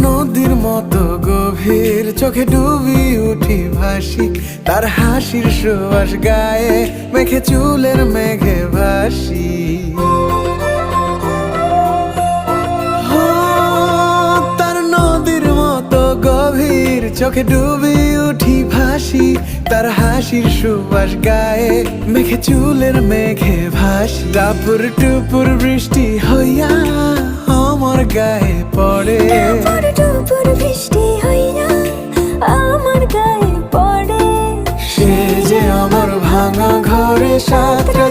নদীর মতো গভীর, চোখে ডুবি উঠি ভাসি, তার হাসির সুবাস গায়ে মেখে চুলের মেঘে ভাসি। তার নদীর মতো গভীর, চোখে ডুবি উঠি ভাসি, তার হাসির সুবাস গায়ে মেখে চুলের মেঘে ভাসি। টাপুর টুপুর বৃষ্টি হইয়া আমার গায়ে পড়ে, টুপুর বৃষ্টি হইয়া আমার গায়ে পড়ে। সে যে আমার ভাঙা ঘরে সাতটা